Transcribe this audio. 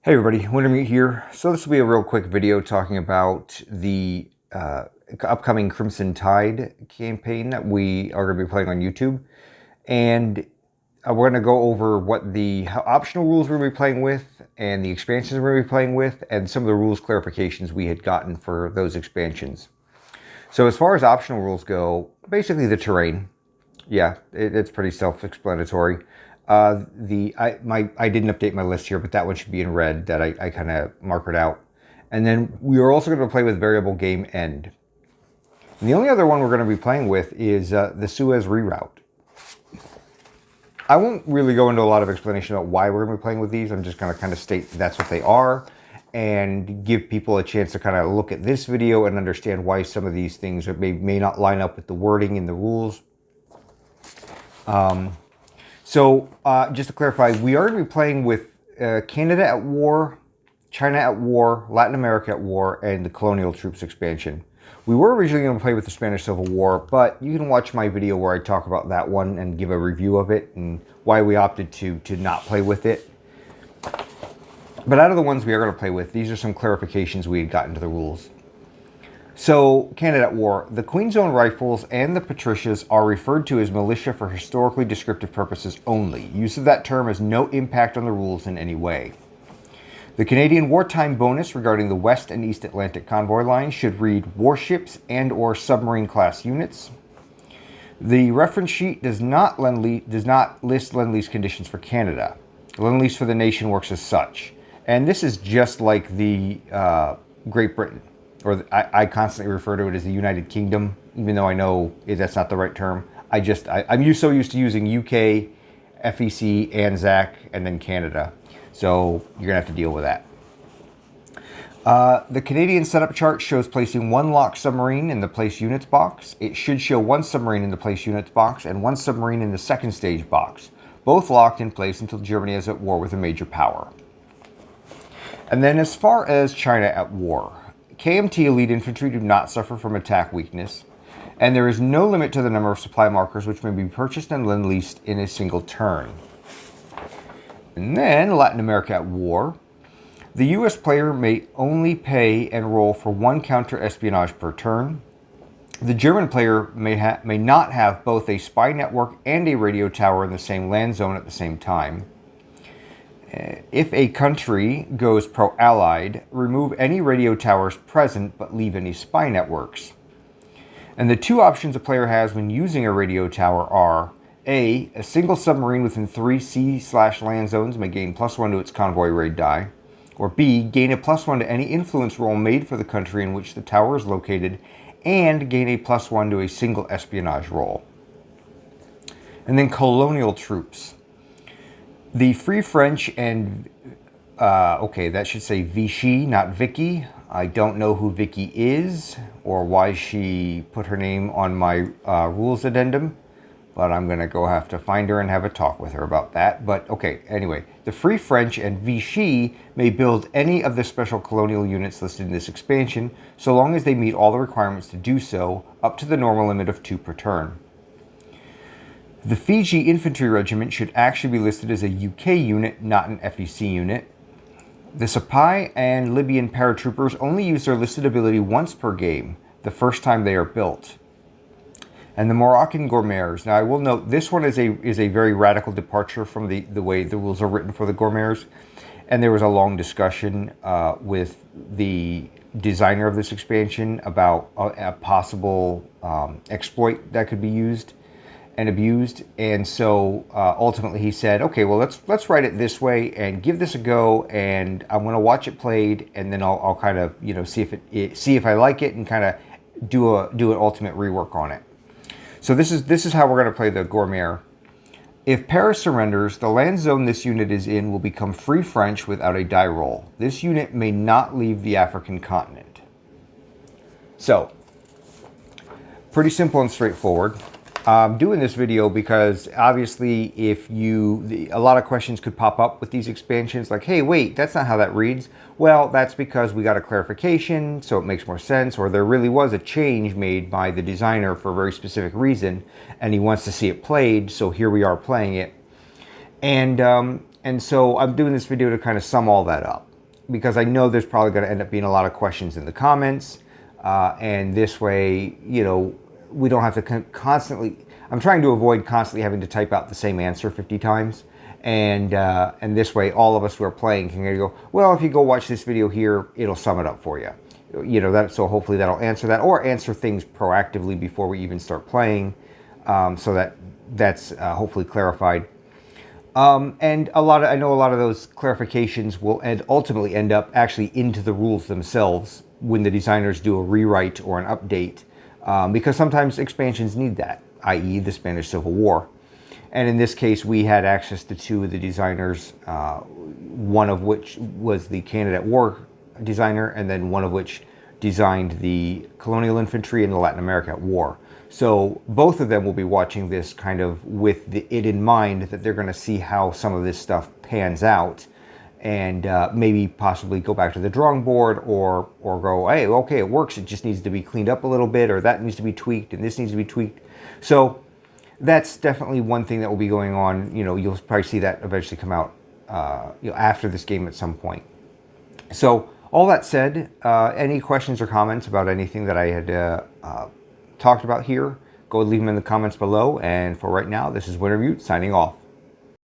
Hey everybody, Wintermeat here. So this will be a real quick video talking about the upcoming Crimson Tide campaign that we are going to be playing on YouTube. And we're going to go over what the optional rules we're going to be playing with and the expansions we're going to be playing with and some of the rules clarifications we had gotten for those expansions. So as far as optional rules go, basically the terrain. Yeah, it's pretty self-explanatory. I didn't update my list here, but that one should be in red. That I kind of marked out. And then we are also going to play with variable game end. And the only other one we're going to be playing with is the Suez reroute. I won't really go into a lot of explanation about why we're going to be playing with these. I'm just going to kind of state that's what they are and give people a chance to kind of look at this video and understand why some of these things may not line up with the wording in the rules. Just to clarify, we are going to be playing with Canada at war, China at war, Latin America at war, and the Colonial Troops expansion. We were originally going to play with the Spanish Civil War, but you can watch my video where I talk about that one and give a review of it and why we opted to not play with it. But out of the ones we are going to play with, these are some clarifications we had gotten to the rules. So, Canada at war. The Queen's Own Rifles and the Patricias are referred to as militia for historically descriptive purposes only. Use of that term has no impact on the rules in any way. The Canadian wartime bonus regarding the West and East Atlantic convoy line should read warships and or submarine class units. The reference sheet does not list Lend-Lease conditions for Canada. Lend-Lease for the nation works as such. And this is just like the Great Britain. Or I constantly refer to it as the United Kingdom, even though I know that's not the right term. I'm so used to using UK, FEC, ANZAC, and then Canada. So you're going to have to deal with that. The Canadian setup chart shows placing one locked submarine in the place units box. It should show one submarine in the place units box and one submarine in the second stage box, both locked in place until Germany is at war with a major power. And then as far as China at war, KMT Elite Infantry do not suffer from attack weakness, and there is no limit to the number of supply markers which may be purchased and Lend-Leased in a single turn. And then, Latin America at war. The US player may only pay and roll for one counter-espionage per turn. The German player may not have both a spy network and a radio tower in the same land zone at the same time. If a country goes pro-allied, remove any radio towers present but leave any spy networks. And the two options a player has when using a radio tower are A single submarine within 3 sea/land zones may gain +1 to its convoy raid die, or B, gain a +1 to any influence roll made for the country in which the tower is located and gain a +1 to a single espionage roll. And then Colonial Troops. The Free French and, that should say Vichy, not Vicky. I don't know who Vicky is or why she put her name on my rules addendum, but I'm going to go have to find her and have a talk with her about that. But okay, anyway, the Free French and Vichy may build any of the special colonial units listed in this expansion, so long as they meet all the requirements to do so, up to the normal limit of 2 per turn. The Fiji Infantry Regiment should actually be listed as a UK unit, not an FEC unit. The Sapai and Libyan paratroopers only use their listed ability once per game, the first time they are built. And the Moroccan Gourmets. Now I will note this one is a very radical departure from the way the rules are written for the Gourmets. And there was a long discussion with the designer of this expansion about a possible exploit that could be used and abused, and so ultimately he said, okay, well let's write it this way and give this a go, and I'm going to watch it played, and then I'll kind of see if I like it and kind of do an ultimate rework on it. So this is how we're going to play the Gourmet. If Paris surrenders, the land zone this unit is in will become Free French without a die roll. This unit may not leave the African continent. So pretty simple and straightforward. I'm doing this video because obviously a lot of questions could pop up with these expansions like, hey, wait, that's not how that reads. Well, that's because we got a clarification, so it makes more sense, or there really was a change made by the designer for a very specific reason, and he wants to see it played, so here we are playing it. And so I'm doing this video to kind of sum all that up. because I know there's probably going to end up being a lot of questions in the comments, and this way, you know, we don't have to constantly. I'm trying to avoid constantly having to type out the same answer 50 times, and this way, all of us who are playing can go, well, if you go watch this video here, it'll sum it up for you. You know, that, so hopefully that'll answer that, or answer things proactively before we even start playing, so that's hopefully clarified. And I know a lot of those clarifications will ultimately end up actually into the rules themselves when the designers do a rewrite or an update, because sometimes expansions need that, i.e. the Spanish Civil War. And in this case, we had access to two of the designers, one of which was the Canada at War designer, and then one of which designed the Colonial Infantry and the Latin America at War. So both of them will be watching this kind of with it in mind, that they're going to see how some of this stuff pans out, and maybe possibly go back to the drawing board, or go, hey, okay, it works, it just needs to be cleaned up a little bit, or that needs to be tweaked, and this needs to be tweaked. So that's definitely one thing that will be going on. You know, you'll probably see that eventually come out after this game at some point. So all that said, any questions or comments about anything that I had talked about here, go leave them in the comments below. And for right now, this is Wintermute signing off.